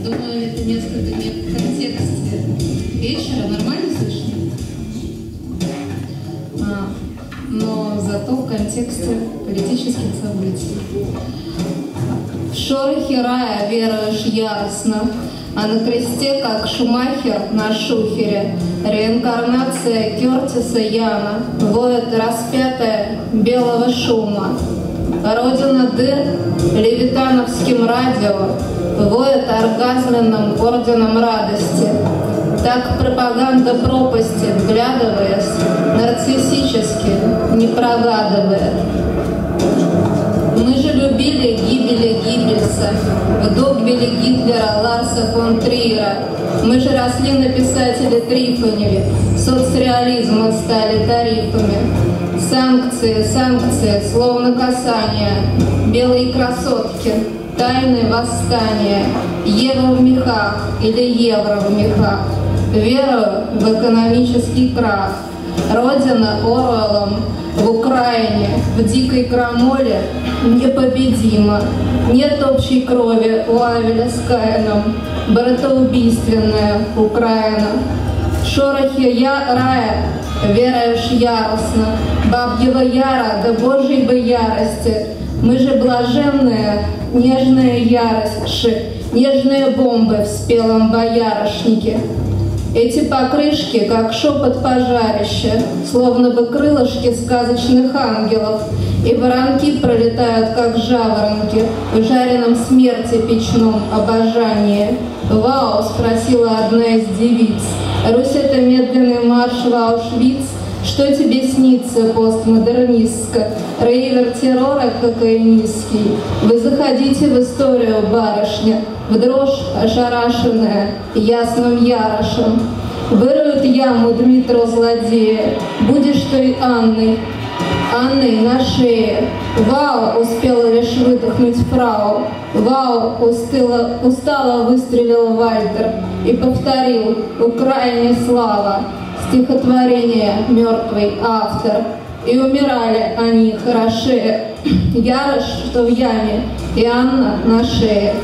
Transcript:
Думаю, это несколько не в контексте вечера. Нормально слышно? Но зато в контексте политических событий. В шорохе рая веруешь яростно, а на кресте, как Шумахер на шухере, реинкарнация Кертиса Яна воет распятая белого шума. Родина дыр левитановским радио воет оргазменным орденом радости. Так пропаганда пропасти, вглядываясь, нарциссически не прогадывает. Мы же любили гибели Гиббельса, в догвиле Гитлера, Ларса фон Триера. Мы же росли на писателе Трифоневе, соцреализма стали тарифами. Санкции, санкции, словно касания, белые красотки, тайны восстания, евро в мехах или евро в мехах. Верую в экономический крах. Родина Оруэллом в Украине, в дикой крамоле непобедима. Нет общей крови у Авеля с Каином, братоубийственная Украина. В шорохе рая веруешь яростно, бабьего яра до Божьей бы ярости. Мы же блаженные, нежные ярости, нежные бомбы в спелом боярышнике. Эти покрышки, как шепот пожарища, словно бы крылышки сказочных ангелов, и воронки пролетают, как жаворонки, в жареном смерти печном обожании. «Вау!» — спросила одна из девиц. «Русь — это медленный марш в Аушвиц? Что тебе снится, постмодернистка? Рейвер террора кокаинистский? Вы заходите в историю, барышня, в дрожь ошарашенная ясным ярошем. Выроют яму Дмитру злодея, будешь той Анной на шее. Вау!» — успела лишь выдохнуть фрау. Вау! — устало выстрелил Вальтер и повторил: «Украине слава!» Стихотворение «Мертвый автор». И умирали они хорошее. Ярош, что в яме, и Анна на шее.